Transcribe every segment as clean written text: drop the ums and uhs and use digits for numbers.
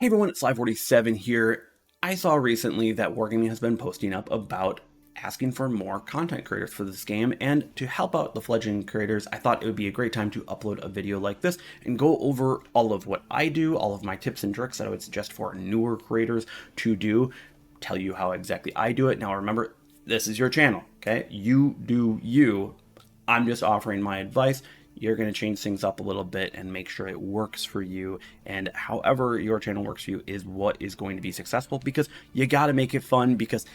Hey everyone, it's Live47 here. I saw recently that Wargaming has been posting up about asking for more content creators for this game, and to help out the fledgling creators, I thought it would be a great time to upload a video like this and go over all of what I do, all of my tips and tricks that I would suggest for newer creators to do, tell you how exactly I do it. Now remember, this is your channel, okay? You do you. I'm just offering my advice. You're going to change things up a little bit and make sure it works for you. And however your channel works for you is what is going to be successful, because you got to make it fun, because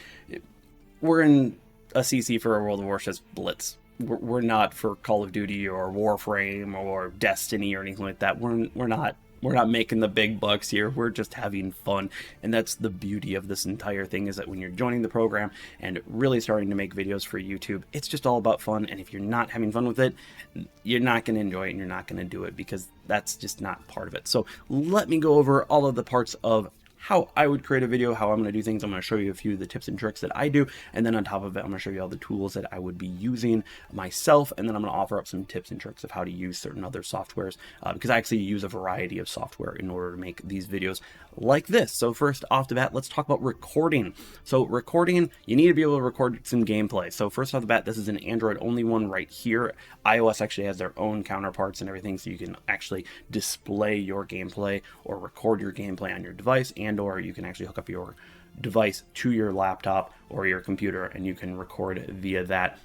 we're in a CC for a World of Warships Blitz. We're not for Call of Duty or Warframe or Destiny or anything like that. We're not making the big bucks here. We're just having fun. And that's the beauty of this entire thing, is that when you're joining the program and really starting to make videos for YouTube, it's just all about fun. And if you're not having fun with it, you're not going to enjoy it, and you're not going to do it, because that's just not part of it. So let me go over all of the parts of how I would create a video, how I'm going to do things. I'm going to show you a few of the tips and tricks that I do, and then on top of it, I'm going to show you all the tools that I would be using myself, and then I'm going to offer up some tips and tricks of how to use certain other softwares, because I actually use a variety of software in order to make these videos like this. So first off the bat, let's talk about recording. So recording, you need to be able to record some gameplay. So first off the bat, this is an Android only one right here. iOS actually has their own counterparts and everything, so you can actually display your gameplay or record your gameplay on your device, and or you can actually hook up your device to your laptop or your computer, and you can record via that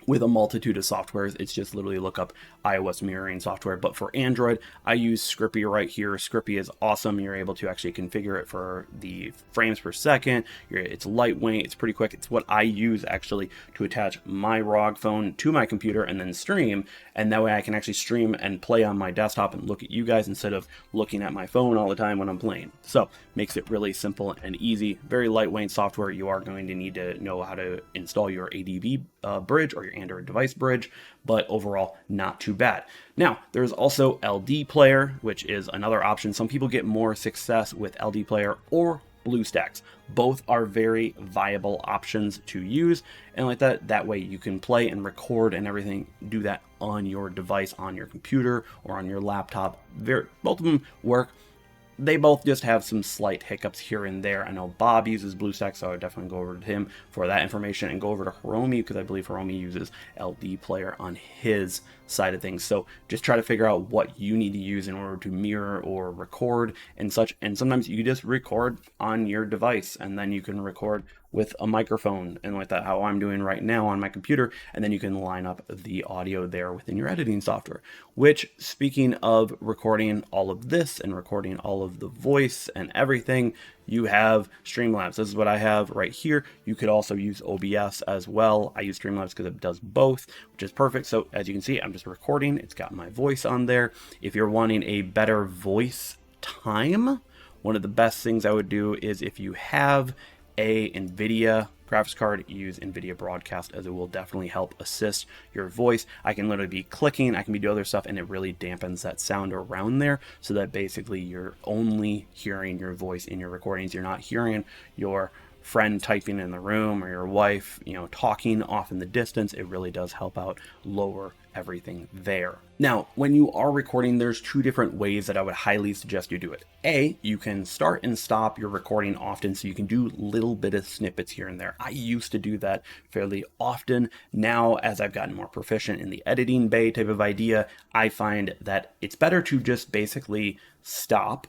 with a multitude of softwares. It's just literally look up iOS mirroring software. But for Android, I use Scrippy right here. Scrippy is awesome. You're able to actually configure it for the frames per second. It's lightweight, it's pretty quick. It's what I use actually to attach my ROG phone to my computer and then stream. And that way I can actually stream and play on my desktop and look at you guys instead of looking at my phone all the time when I'm playing. So makes it really simple and easy. Very lightweight software. You are going to need to know how to install your ADB bridge or your Android device bridge, but overall not too bad. Now there's also LD Player, which is another option. Some people get more success with LD Player or BlueStacks. Both are very viable options to use, and like that way you can play and record and everything, do that on your device, on your computer or on your laptop. Both of them work. They both just have some slight hiccups here and there. I know Bob uses BlueStacks, so I would definitely go over to him for that information, and go over to Hiromi, because I believe Hiromi uses LD Player on his side of things. So just try to figure out what you need to use in order to mirror or record and such. And sometimes you just record on your device, and then you can record with a microphone and like that, how I'm doing right now on my computer, and then you can line up the audio there within your editing software. Which, speaking of recording all of this and recording all of the voice and everything, you have Streamlabs. This is what I have right here. You could also use OBS as well. I use Streamlabs because it does both, which is perfect. So as you can see, I'm just recording. It's got my voice on there. If you're wanting a better voice time, one of the best things I would do is, if you have a NVIDIA graphics card, use NVIDIA Broadcast, as it will definitely help assist your voice. I can literally be clicking, I can be doing other stuff, and it really dampens that sound around there, so that basically you're only hearing your voice in your recordings. You're not hearing your friend typing in the room or your wife, talking off in the distance. It really does help out lower everything there. Now, when you are recording, there's two different ways that I would highly suggest you do it. A, you can start and stop your recording often, so you can do little bit of snippets here and there. I used to do that fairly often. Now, as I've gotten more proficient in the editing bay type of idea, I find that it's better to just basically stop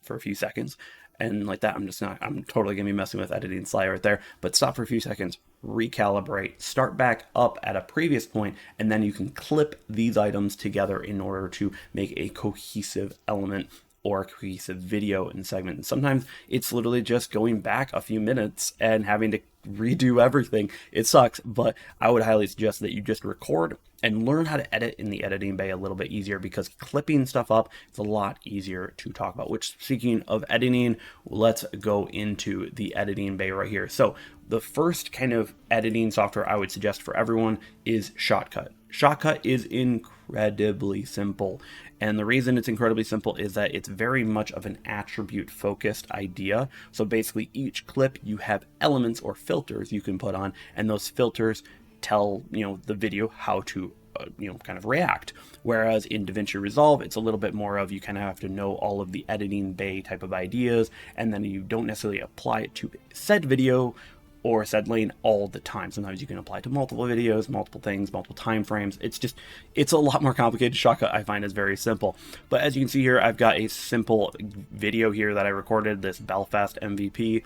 for a few seconds. And like that, I'm totally gonna be messing with editing Sly right there, but stop for a few seconds, recalibrate, start back up at a previous point, and then you can clip these items together in order to make a cohesive element or a cohesive video and segment. And sometimes it's literally just going back a few minutes and having to redo everything. It sucks, but I would highly suggest that you just record and learn how to edit in the editing bay a little bit easier, because clipping stuff up is a lot easier to talk about. Which, speaking of editing, let's go into the editing bay right here. So the first kind of editing software I would suggest for everyone is Shotcut. Shotcut is incredibly simple. And the reason it's incredibly simple is that it's very much of an attribute focused idea. So basically each clip, you have elements or filters you can put on, and those filters tell the video how to kind of react. Whereas in Davinci Resolve, it's a little bit more of, you kind of have to know all of the editing bay type of ideas, and then you don't necessarily apply it to said video or said lane all the time. Sometimes you can apply it to multiple videos, multiple things, multiple time frames. It's a lot more complicated. Shotcut, I find, is very simple. But as you can see here, I've got a simple video here that I recorded, this Belfast MVP.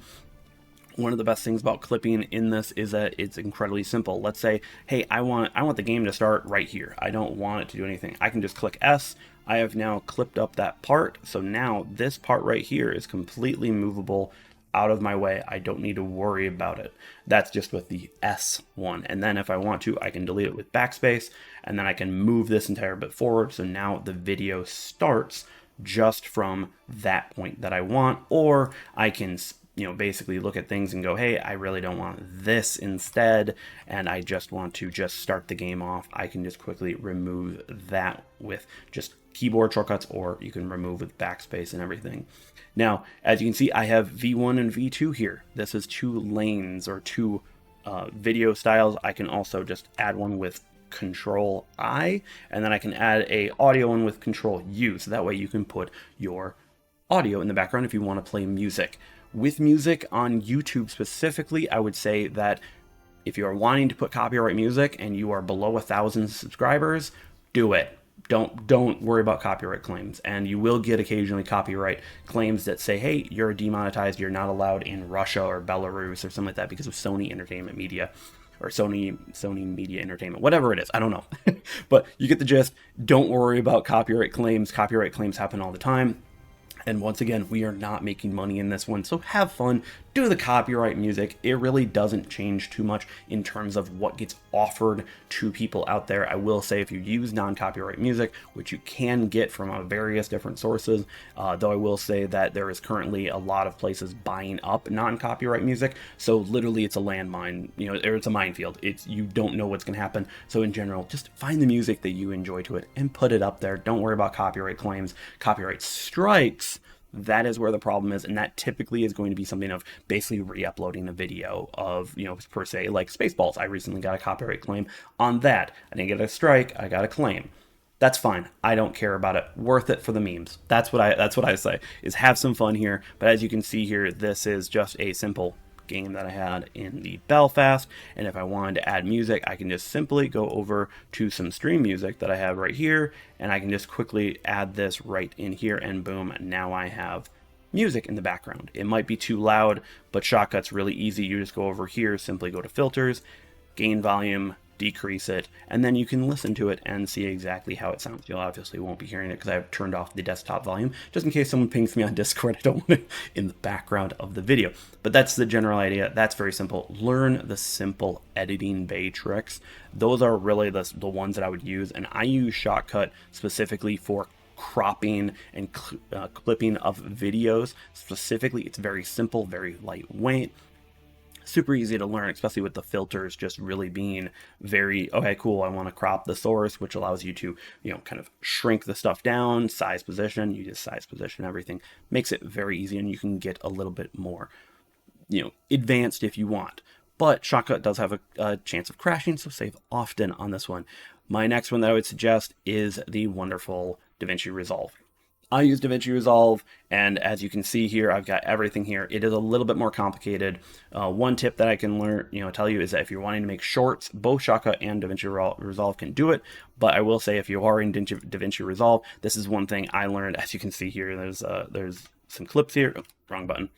One of the best things about clipping in this is that it's incredibly simple. Let's say, hey, I want the game to start right here. I don't want it to do anything. I can just click S. I have now clipped up that part. So now this part right here is completely movable out of my way. I don't need to worry about it. That's just with the S one. And then if I want to, I can delete it with backspace, and then I can move this entire bit forward. So now the video starts just from that point that I want, or I can basically look at things and go, hey, I really don't want this instead, and I just want to just start the game off. I can just quickly remove that with just keyboard shortcuts, or you can remove with backspace and everything. Now, as you can see, I have V1 and V2 here. This is 2 lanes or 2 video styles. I can also just add one with Control I, and then I can add a audio one with Control U. So that way you can put your audio in the background if you want to play music. With music on YouTube specifically, I would say that if you are wanting to put copyright music and you are below 1,000 subscribers, do it. Don't worry about copyright claims. And you will get occasionally copyright claims that say, hey, you're demonetized, you're not allowed in Russia or Belarus or something like that because of Sony Entertainment Media or Sony Media Entertainment, whatever it is. I don't know. But you get the gist. Don't worry about copyright claims. Copyright claims happen all the time. And once again, we are not making money in this one, so have fun, do the copyright music. It really doesn't change too much in terms of what gets offered to people out there. I will say if you use non-copyright music, which you can get from various different sources, though I will say that there is currently a lot of places buying up non-copyright music, so literally it's a landmine, or it's a minefield. You don't know what's going to happen. So in general, just find the music that you enjoy to it and put it up there. Don't worry about copyright claims, copyright strikes. That is where the problem is, and that typically is going to be something of basically re-uploading a video of, per se, like Spaceballs. I recently got a copyright claim on that. I didn't get a strike, I got a claim. That's fine. I don't care about it. Worth it for the memes. That's what I say, is have some fun here. But as you can see here, this is just a simple game that I had in the Belfast, and if I wanted to add music, I can just simply go over to some stream music that I have right here, and I can just quickly add this right in here, and boom, now I have music in the background. It might be too loud, but Shotcut's really easy. You just go over here, simply go to filters, gain volume, decrease it, and then you can listen to it and see exactly how it sounds. You obviously won't be hearing it because I've turned off the desktop volume, just in case someone pings me on Discord. I don't want it in the background of the video. But that's the general idea. That's very simple. Learn the simple editing bay tricks. Those are really the ones that I would use, and I use Shotcut specifically for cropping and clipping of videos. Specifically, it's very simple, very lightweight, super easy to learn, especially with the filters just really being very, okay, cool, I want to crop the source, which allows you to, kind of shrink the stuff down, size position, you just size position everything. Makes it very easy, and you can get a little bit more, advanced if you want. But Shotcut does have a chance of crashing, so save often on this one. My next one that I would suggest is the wonderful Davinci Resolve. I use Davinci Resolve, and as you can see here, I've got everything here. It is a little bit more complicated. One tip that I can tell you is that if you're wanting to make shorts, both Shotcut and Davinci Resolve can do it. But I will say, if you are in Davinci Resolve, this is one thing I learned. As you can see here, there's some clips here. Oh, wrong button.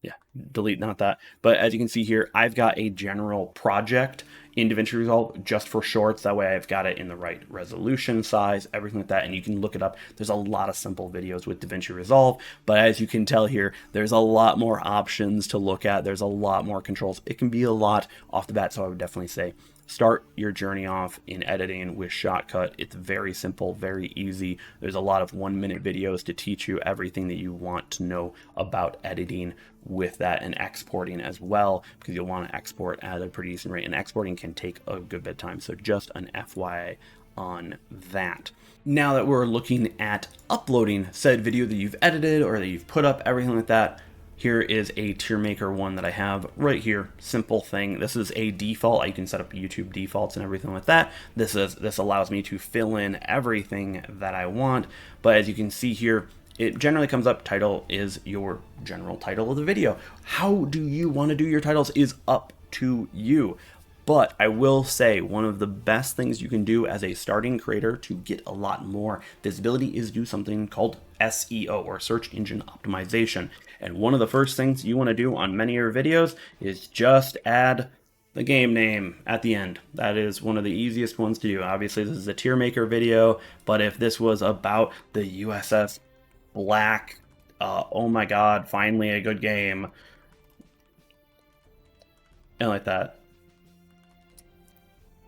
Yeah, delete, not that. But as you can see here, I've got a general project in Davinci Resolve just for shorts. That way I've got it in the right resolution, size, everything like that. And you can look it up. There's a lot of simple videos with Davinci Resolve. But as you can tell here, there's a lot more options to look at. There's a lot more controls. It can be a lot off the bat. So I would definitely say start your journey off in editing with Shotcut. It's very simple, very easy. There's a lot of 1-minute videos to teach you everything that you want to know about editing with that, and exporting as well, because you'll want to export at a pretty decent rate, and exporting can take a good bit of time. So just an FYI on that. Now that we're looking at uploading said video that you've edited or that you've put up, everything like that, Here is a tier maker one that I have right here. Simple thing. This is a default. You can set up YouTube defaults and everything like that. This allows me to fill in everything that I want. But as you can see here, it generally comes up, title is your general title of the video. How do you want to do your titles is up to you. But I will say one of the best things you can do as a starting creator to get a lot more visibility is do something called SEO, or search engine optimization. And one of the first things you want to do on many of your videos is just add the game name at the end. That is one of the easiest ones to do. Obviously, this is a tier maker video, but if this was about the USS Black, oh my god, finally a good game, and like that,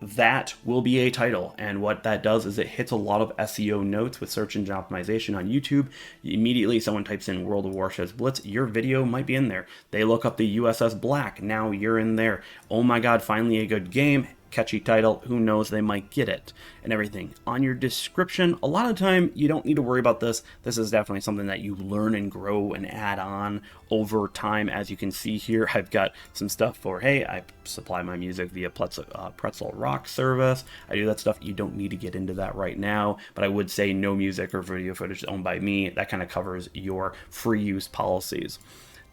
that will be a title. And what that does is it hits a lot of SEO notes with search engine optimization on YouTube. Immediately someone types in World of Warships Blitz, your video might be in there. They look up the USS Black, now you're in there. Oh my god, finally a good game. Catchy title, who knows, they might get it, and everything. On your description, a lot of time you don't need to worry about this. This is definitely something that you learn and grow and add on over time. As you can see here, I've got some stuff for, hey, I supply my music via Pretzel Rock service. I do that stuff. You don't need to get into that right now, but I would say no music or video footage owned by me. That kind of covers your free use policies.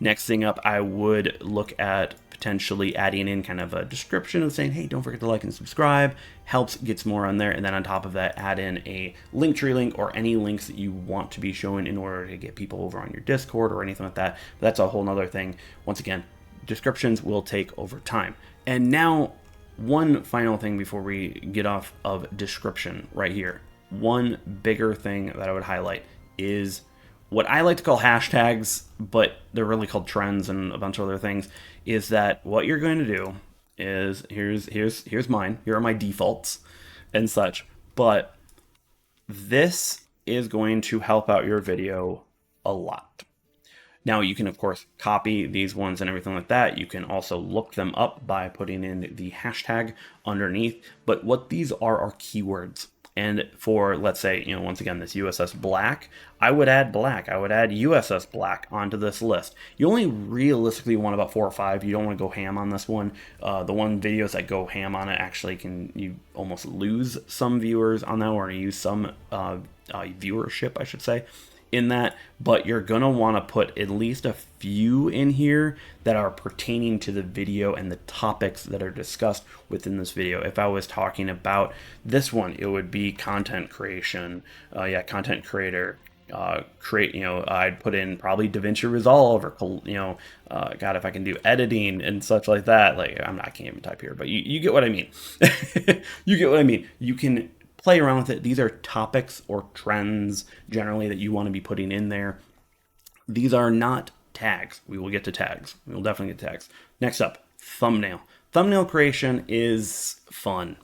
Next thing up, I would look at potentially adding in kind of a description of saying, hey, don't forget to like and subscribe. Helps, gets more on there. And then on top of that, add in a Linktree link or any links that you want to be showing in order to get people over on your Discord or anything like that. But that's a whole nother thing. Once again, descriptions will take over time. And now, one final thing before we get off of description right here. One bigger thing that I would highlight is what I like to call hashtags, but they're really called trends and a bunch of other things, is that what you're going to do is, here's mine, here are my defaults and such, but this is going to help out your video a lot. Now you can of course copy these ones and everything like that. You can also look them up by putting in the hashtag underneath, but what these are keywords. And for, let's say, once again, this USS Black, I would add black. I would add USS Black onto this list. You only realistically want about 4 or 5. You don't want to go ham on this one. The one videos that go ham on it actually you almost lose some viewers on that, or use some viewership, I should say, in that. But you're going to want to put at least a few in here that are pertaining to the video and the topics that are discussed within this video. If I was talking about this one, it would be content creation, content creator, I'd put in probably Davinci Resolve, or God, if I can do editing and such like that. Like, I can't even type here, but you get what I mean. You get what I mean. You can play around with it. These are topics or trends generally that you want to be putting in there. These are not tags. We will get to tags. We will definitely get to tags. Next up, thumbnail. Thumbnail creation is fun.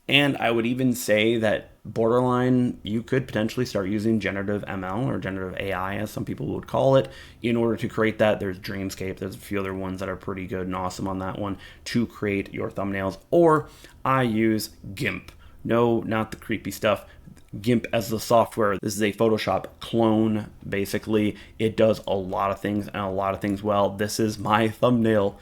And I would even say that borderline, you could potentially start using generative ML, or generative AI as some people would call it, in order to create that. There's Dreamscape, there's a few other ones that are pretty good and awesome on that one to create your thumbnails. Or I use GIMP. No, not the creepy stuff. GIMP as the software. This is a Photoshop clone, basically. It does a lot of things and a lot of things well. This is my thumbnail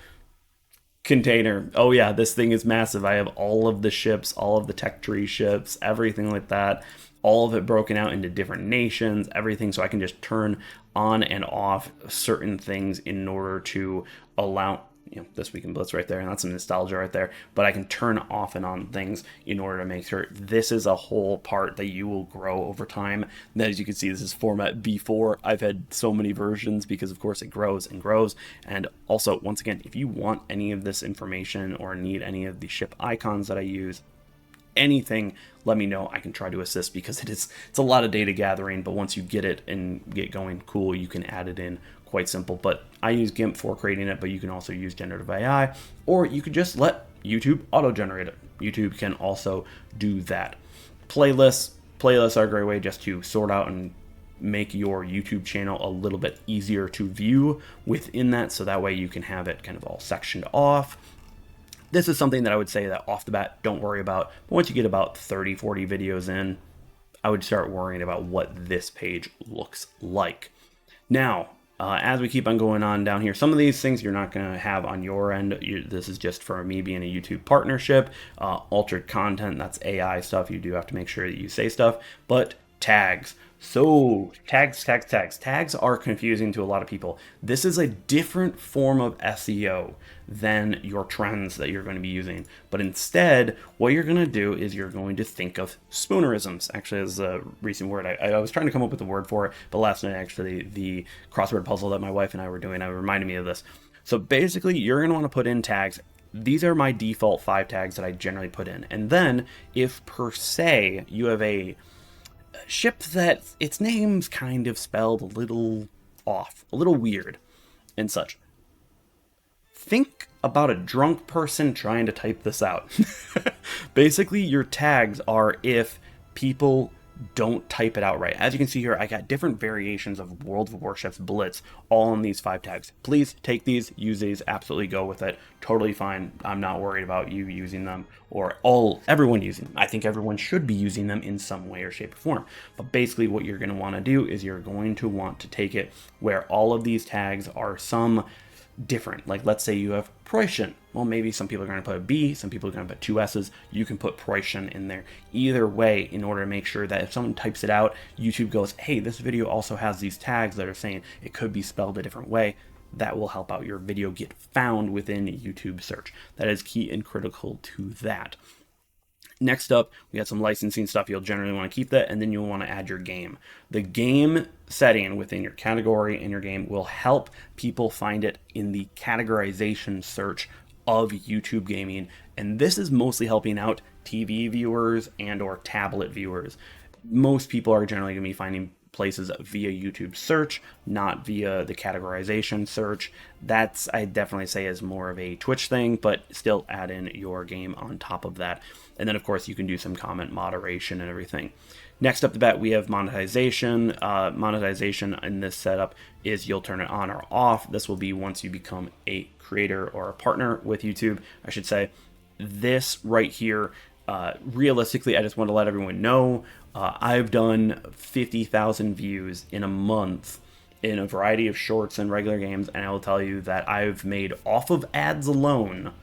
container. Oh yeah, this thing is massive. I have all of the ships, all of the tech tree ships, everything like that. All of it broken out into different nations, everything, so I can just turn on and off certain things in order to allow, This Week in Blitz right there, and that's some nostalgia right there, but I can turn off and on things in order to make sure this is a whole part that you will grow over time. And as you can see, this is format V4. I've had so many versions because of course it grows and grows. And also, once again, if you want any of this information or need any of the ship icons that I use, anything, let me know. I can try to assist, because it's a lot of data gathering, but once you get it and get going, cool, you can add it in. Quite simple. But I use GIMP for creating it, but you can also use generative AI, or you could just let YouTube auto-generate it. YouTube can also do that. Playlists are a great way just to sort out and make your YouTube channel a little bit easier to view within that, so that way you can have it kind of all sectioned off. This is something that I would say that off the bat, don't worry about. But once you get about 30, 40 videos in, I would start worrying about what this page looks like. Now, As we keep on going on down here, some of these things you're not going to have on your end. This is just for me being a YouTube partnership. Altered content, that's AI stuff. You do have to make sure that you say stuff. But tags. So tags are confusing to a lot of people. This is a different form of SEO than your trends that you're going to be using. But instead, what you're going to do is you're going to think of spoonerisms. Actually, as a recent word, I was trying to come up with a word for it, but last night, actually, the crossword puzzle that my wife and I were doing, reminded me of this. So basically, you're going to want to put in tags. These are my default 5 tags that I generally put in. And then, if per se, you have a ship that its name's kind of spelled a little off, a little weird, and such. Think about a drunk person trying to type this out. Basically, your tags are if people don't type it out right. As you can see here, I got different variations of World of Warships Blitz all in these 5 tags. Please take these, use these, absolutely go with it. Totally fine. I'm not worried about you using them or everyone using them. I think everyone should be using them in some way or shape or form. But basically what you're going to want to do is you're going to want to take it where all of these tags are some different. Like let's say you have Preußen. Well, maybe some people are going to put a B, some people are going to put 2 S's. You can put Preußen in there. Either way, in order to make sure that if someone types it out, YouTube goes, hey, this video also has these tags that are saying it could be spelled a different way. That will help out your video get found within YouTube search. That is key and critical to that. Next up, we got some licensing stuff. You'll generally want to keep that, and then you'll want to add your game. The game setting within your category and your game will help people find it in the categorization search of YouTube gaming, and this is mostly helping out TV viewers and or tablet viewers. Most people are generally going to be finding places via YouTube search, not via the categorization search. That's, I definitely say, is more of a Twitch thing, but still add in your game on top of that. And then, of course, you can do some comment moderation and everything. Next up the bat, we have monetization. Monetization in this setup is you'll turn it on or off. This will be once you become a creator or a partner with YouTube, I should say. This right here, realistically, I just want to let everyone know, I've done 50,000 views in a month in a variety of shorts and regular games, and I will tell you that I've made off of ads alone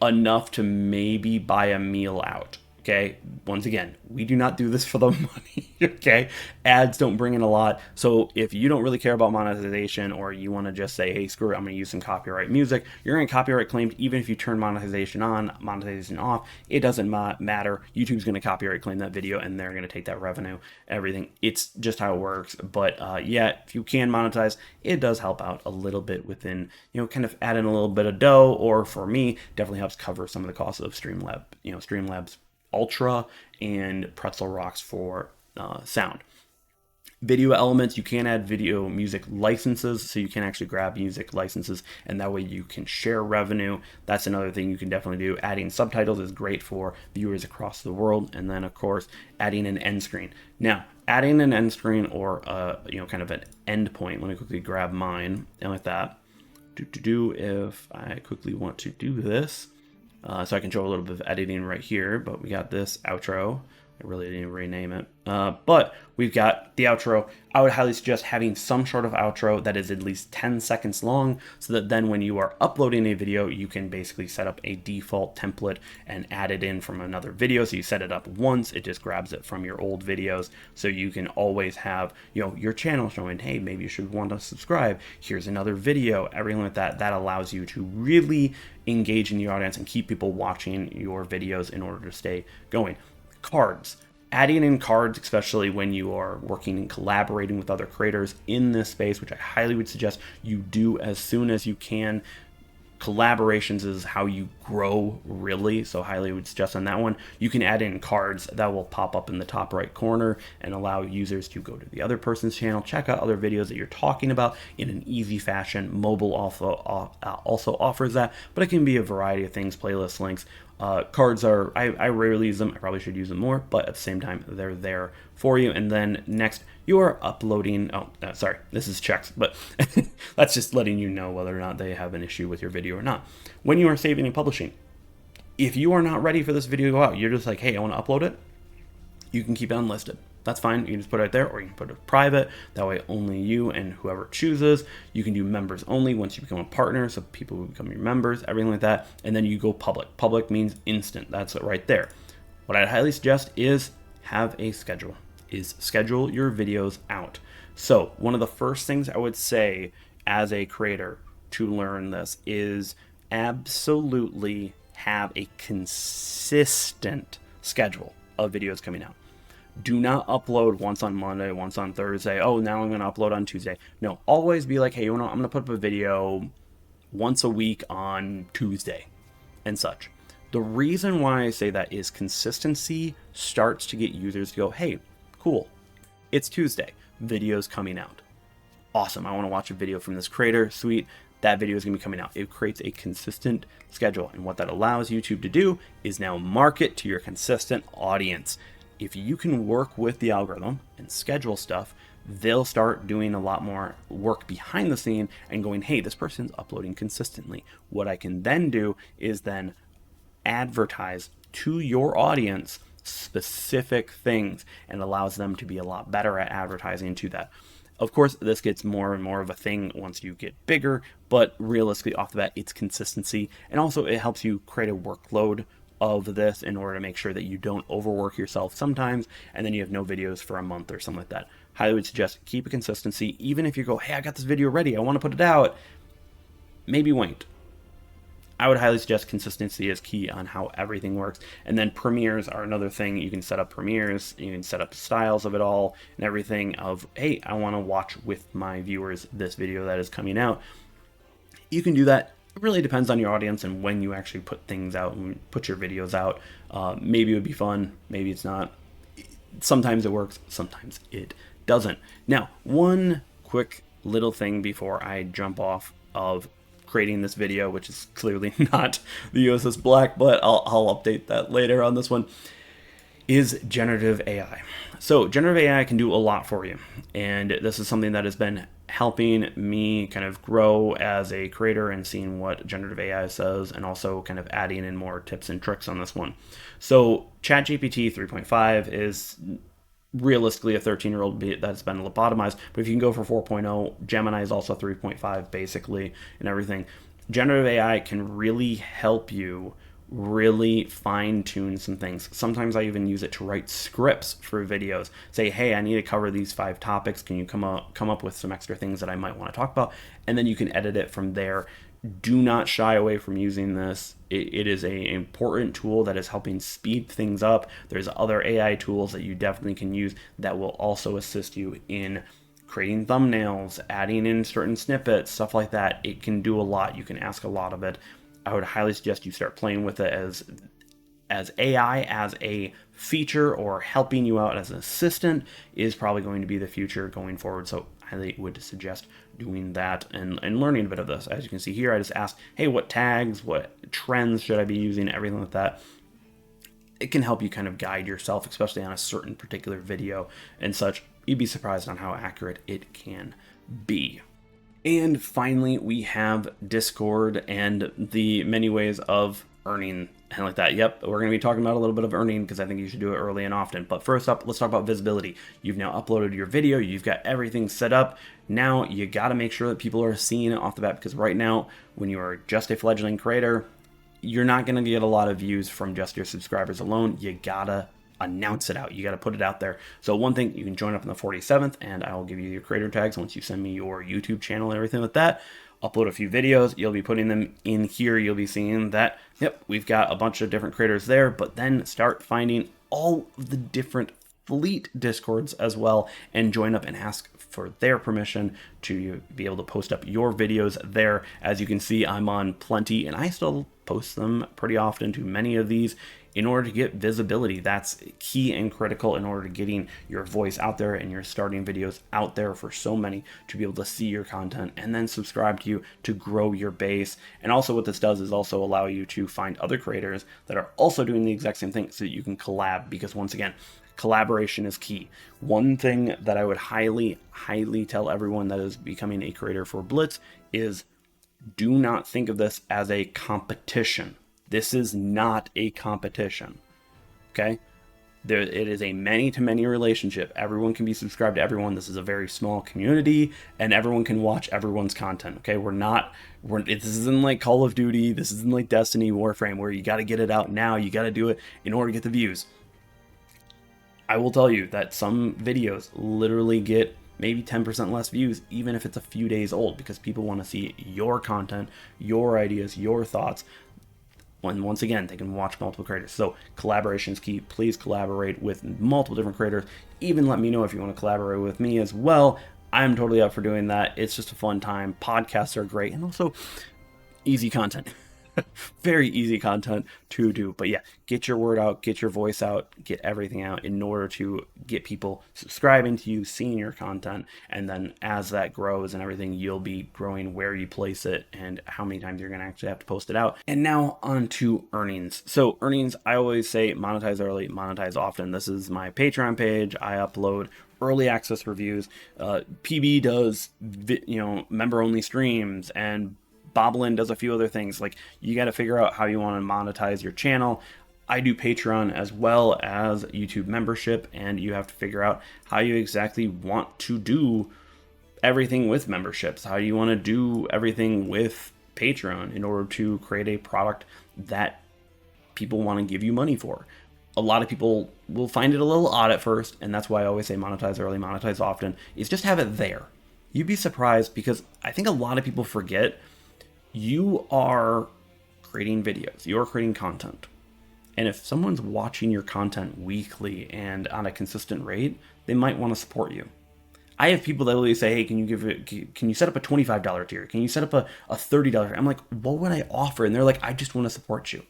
enough to maybe buy a meal out. Okay, once again, we do not do this for the money, okay? Ads don't bring in a lot. So if you don't really care about monetization, or you want to just say, hey, screw it, I'm going to use some copyright music, you're going to copyright claimed even if you turn monetization on, monetization off. It doesn't matter. YouTube's going to copyright claim that video, and they're going to take that revenue, everything. It's just how it works. But yeah, if you can monetize, it does help out a little bit within, kind of add in a little bit of dough, or for me, definitely helps cover some of the costs of Streamlabs Ultra and Pretzel Rocks for sound. Video elements, you can add video music licenses, so you can actually grab music licenses, and that way you can share revenue. That's another thing you can definitely do. Adding subtitles is great for viewers across the world, and then of course adding an end screen. Now, adding an end screen or kind of an end point. Let me quickly grab mine, and with that, if I quickly want to do this. So I can show a little bit of editing right here, but we got this outro. I really didn't rename it. But we've got the outro. I would highly suggest having some sort of outro that is at least 10 seconds long, so that then when you are uploading a video, you can basically set up a default template and add it in from another video. So you set it up once, it just grabs it from your old videos. So you can always have, your channel showing, hey, maybe you should want to subscribe. Here's another video, everything like that. That allows you to really engage in your audience and keep people watching your videos in order to stay going. Cards. Adding in cards, especially when you are working and collaborating with other creators in this space, which I highly would suggest you do as soon as you can. Collaborations is how you grow, really, so highly would suggest on that one. You can add in cards that will pop up in the top right corner and allow users to go to the other person's channel, check out other videos that you're talking about in an easy fashion. Mobile also offers that, but it can be a variety of things, playlist links. Cards are, I rarely use them. I probably should use them more, but at the same time, they're there for you. And then next, you are uploading, sorry, this is checks, but that's just letting you know whether or not they have an issue with your video or not. When you are saving and publishing, if you are not ready for this video to go out, you're just like, hey, I want to upload it, you can keep it unlisted. that's fine. You can just put it right there, or you can put it private. That way only you and whoever chooses. You can do members only once you become a partner, so people will become your members, everything like that. And then you go public. Public means instant. That's it right there. What I'd highly suggest is have a schedule. Schedule your videos out. So one of the first things I would say as a creator to learn this is absolutely have a consistent schedule of videos coming out. Do not upload once on Monday, once on Thursday. Oh, now I'm going to upload on Tuesday. No, always be like, hey, you know, I'm going to put up a video once a week on Tuesday and such. The reason why I say that is consistency starts to get users to go, hey, cool, it's Tuesday, video's coming out. Awesome, I want to watch a video from this creator, sweet, that video is going to be coming out. It creates a consistent schedule, and what that allows YouTube to do is now market to your consistent audience. If you can work with the algorithm and schedule stuff, they'll start doing a lot more work behind the scene and going, hey, this person's uploading consistently. What I can then do is then advertise to your audience specific things, and allows them to be a lot better at advertising to that. Of course, this gets more and more of a thing once you get bigger, but realistically off the bat, it's consistency. And also it helps you create a workload of this in order to make sure that you don't overwork yourself sometimes, and then you have no videos for a month or something like that. Highly would suggest keep a consistency. Even if you go, hey, I got this video ready, I want to put it out, maybe wait. I would highly suggest consistency is key on how everything works. And then premieres are another thing. You can set up premieres, you can set up styles of it all and everything of, hey, I want to watch with my viewers this video that is coming out. You can do that. It really depends on your audience and when you actually put things out and put your videos out. Maybe it would be fun, maybe it's not. Sometimes it works, sometimes it doesn't. Now, one quick little thing before I jump off of creating this video, which is clearly not the USS Black, but I'll update that later on this one, is generative AI. So generative AI can do a lot for you, and this is something that has been helping me kind of grow as a creator and seeing what generative AI says, and also kind of adding in more tips and tricks on this one. So ChatGPT 3.5 is realistically a 13-year-old that's been lobotomized, but if you can go for 4.0, Gemini is also 3.5 basically, and everything. Generative AI can really help you really fine-tune some things. Sometimes I even use it to write scripts for videos. Say, hey, I need to cover these 5 topics. Can you come up with some extra things that I might want to talk about? And then you can edit it from there. Do not shy away from using this. It is an important tool that is helping speed things up. There's other AI tools that you definitely can use that will also assist you in creating thumbnails, adding in certain snippets, stuff like that. It can do a lot. You can ask a lot of it. I would highly suggest you start playing with it as AI as a feature, or helping you out as an assistant is probably going to be the future going forward. So I highly would suggest doing that and learning a bit of this. As you can see here, I just asked, hey, what tags, what trends should I be using, everything like that. It can help you kind of guide yourself, especially on a certain particular video and such. You'd be surprised on how accurate it can be. And finally, we have Discord and the many ways of earning and like that. Yep, we're going to be talking about a little bit of earning because I think you should do it early and often. But first up, let's talk about visibility. You've now uploaded your video. You've got everything set up. Now you got to make sure that people are seeing it off the bat, because right now, when you are just a fledgling creator, you're not going to get a lot of views from just your subscribers alone. You got to announce it out. You got to put it out there. So one thing, you can join up in the 47th, and I will give you your creator tags once you send me your YouTube channel and everything like that. Upload a few videos. You'll be putting them in here. You'll be seeing that, yep, we've got a bunch of different creators there, but then start finding all of the different fleet Discords as well, and join up and ask for their permission to be able to post up your videos there. As you can see, I'm on plenty, and I still post them pretty often to many of these in order to get visibility. That's key and critical in order to getting your voice out there and your starting videos out there for so many to be able to see your content and then subscribe to you to grow your base. And also what this does is also allow you to find other creators that are also doing the exact same thing so that you can collab, because once again, collaboration is key. One thing that I would highly tell everyone that is becoming a creator for Blitz is do not think of this as a competition. This is not a competition, okay? It is a many-to-many relationship. Everyone can be subscribed to everyone. This is a very small community, and everyone can watch everyone's content. Okay, this isn't like Call of Duty. This isn't like Destiny, Warframe, where you got to get it out now. You got to do it in order to get the views. I will tell you that some videos literally get maybe 10% less views, even if it's a few days old, because people want to see your content, your ideas, your thoughts. And once again, they can watch multiple creators. So collaboration is key. Please collaborate with multiple different creators. Even let me know if you want to collaborate with me as well. I'm totally up for doing that. It's just a fun time. Podcasts are great, and also easy content. Very easy content to do. But yeah, get your word out, get your voice out, get everything out in order to get people subscribing to you, seeing your content. And then as that grows and everything, you'll be growing where you place it and how many times you're going to actually have to post it out. And now on to earnings. So earnings, I always say monetize early, monetize often. This is my Patreon page. I upload early access reviews. PB does, member only streams, and Boblin does a few other things. Like, you got to figure out how you want to monetize your channel. I do Patreon as well as YouTube membership, and you have to figure out how you exactly want to do everything with memberships. How do you want to do everything with Patreon in order to create a product that people want to give you money for? A lot of people will find it a little odd at first, and that's why I always say monetize early, monetize often, is just have it there. You'd be surprised, because I think a lot of people forget you are creating videos, you're creating content. And if someone's watching your content weekly and on a consistent rate, they might want to support you. I have people that literally say, hey, can you set up a $25 tier? Can you set up a $30? I'm like, what would I offer? And they're like, I just want to support you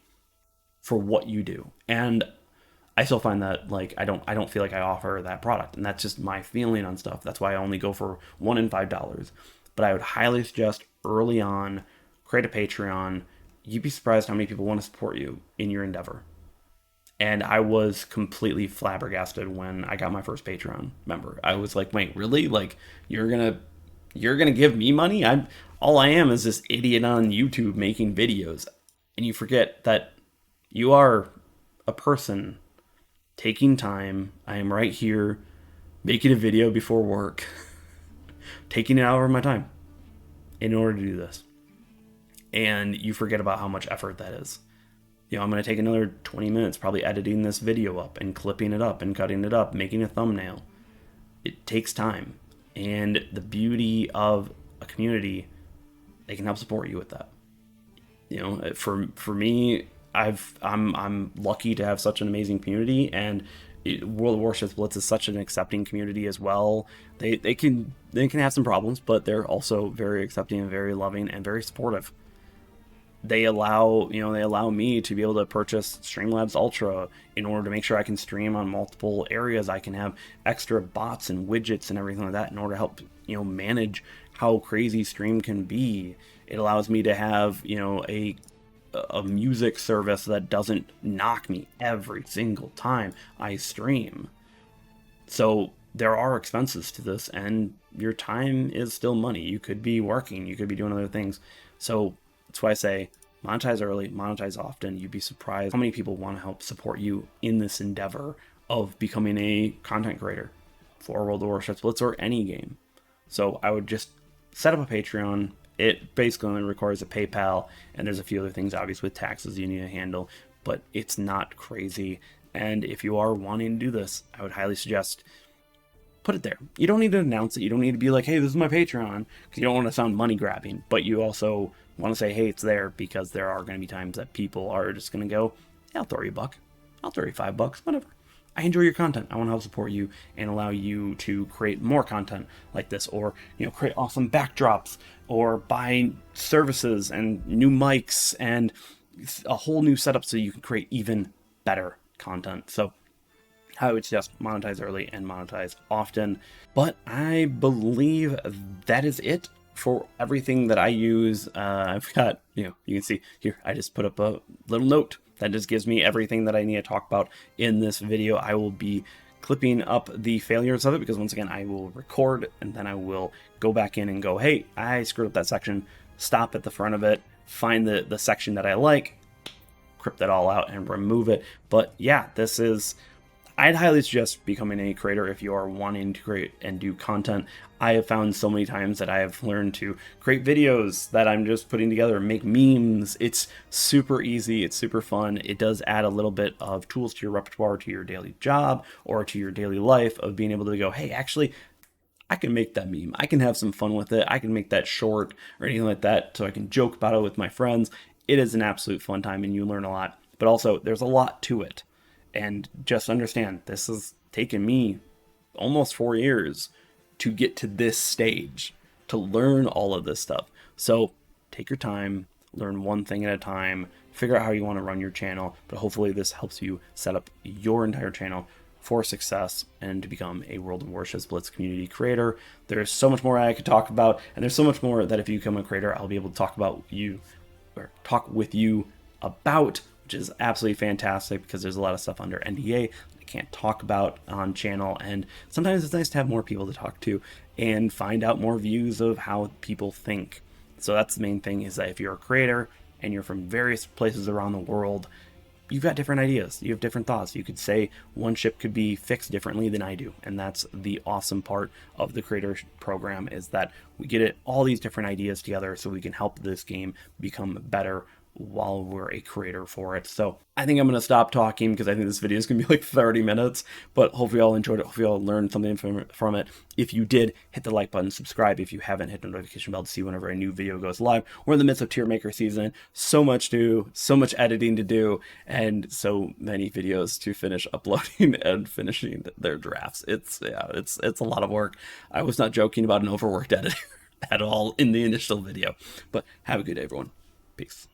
for what you do. And I still find that, like, I don't feel like I offer that product. And that's just my feeling on stuff. That's why I only go for $1 and $5. But I would highly suggest early on, create a Patreon. You'd be surprised how many people want to support you in your endeavor. And I was completely flabbergasted when I got my first Patreon member. I was like, wait, really? Like, you're gonna give me money? All I am is this idiot on YouTube making videos. And you forget that you are a person taking time. I am right here making a video before work, taking an hour of my time in order to do this. And you forget about how much effort that is. I'm going to take another 20 minutes probably editing this video up and clipping it up and cutting it up, making a thumbnail. It takes time. And the beauty of a community, they can help support you with that. For me, I'm lucky to have such an amazing community, and World of Warships Blitz is such an accepting community as well. They can have some problems, but they're also very accepting and very loving and very supportive. They allow me to be able to purchase Streamlabs Ultra in order to make sure I can stream on multiple areas. I can have extra bots and widgets and everything like that in order to help manage how crazy stream can be. It allows me to have a music service that doesn't knock me every single time I stream. So there are expenses to this, and your time is still money. You could be working, you could be doing other things. So that's why I say monetize early, monetize often. You'd be surprised how many people want to help support you in this endeavor of becoming a content creator for World of Warships Blitz or any game. So I would just set up a Patreon. It basically only requires a PayPal, and there's a few other things, obviously, with taxes you need to handle, but it's not crazy. And if you are wanting to do this, I would highly suggest put it there. You don't need to announce it. You don't need to be like, hey, this is my Patreon, because you don't want to sound money grabbing, but you also want to say, hey, it's there, because there are going to be times that people are just going to go, yeah, I'll throw you $1. I'll throw you $5, whatever. I enjoy your content. I want to help support you and allow you to create more content like this, or create awesome backdrops, or buy services and new mics and a whole new setup so you can create even better content. So I would suggest monetize early and monetize often. But I believe that is it for everything that I use. I've got, you can see here, I just put up a little note that just gives me everything that I need to talk about in this video. I will be clipping up the failures of it, because once again, I will record and then I will go back in and go, hey, I screwed up that section, stop at the front of it, find the section that I like, clip that all out and remove it. But yeah, this is I'd highly suggest becoming a creator if you are wanting to create and do content. I have found so many times that I have learned to create videos that I'm just putting together, make memes. It's super easy, it's super fun. It does add a little bit of tools to your repertoire, to your daily job, or to your daily life of being able to go, hey, actually, I can make that meme. I can have some fun with it. I can make that short or anything like that so I can joke about it with my friends. It is an absolute fun time and you learn a lot. But also, there's a lot to it. And just understand, this has taken me almost 4 years to get to this stage, to learn all of this stuff. So take your time, learn one thing at a time, figure out how you want to run your channel. But hopefully this helps you set up your entire channel for success and to become a World of Warships Blitz community creator. There's so much more I could talk about, and there's so much more that if you become a creator, I'll be able to talk about you or talk with you about, which is absolutely fantastic because there's a lot of stuff under NDA I can't talk about on channel, and sometimes it's nice to have more people to talk to and find out more views of how people think. So that's the main thing, is that if you're a creator and you're from various places around the world, you've got different ideas, you have different thoughts. You could say one ship could be fixed differently than I do, and that's the awesome part of the creator program, is that we get all these different ideas together so we can help this game become better while we're a creator for it. So I think I'm going to stop talking because I think this video is going to be like 30 minutes, but hopefully you all enjoyed it. Hopefully you all learned something from it. If you did, hit the like button, subscribe if you haven't, hit the notification bell to see whenever a new video goes live. We're in the midst of tier maker season. So much to do, so much editing to do, and so many videos to finish uploading and finishing their drafts. It's a lot of work. I was not joking about an overworked editor at all in the initial video, but have a good day, everyone. Peace.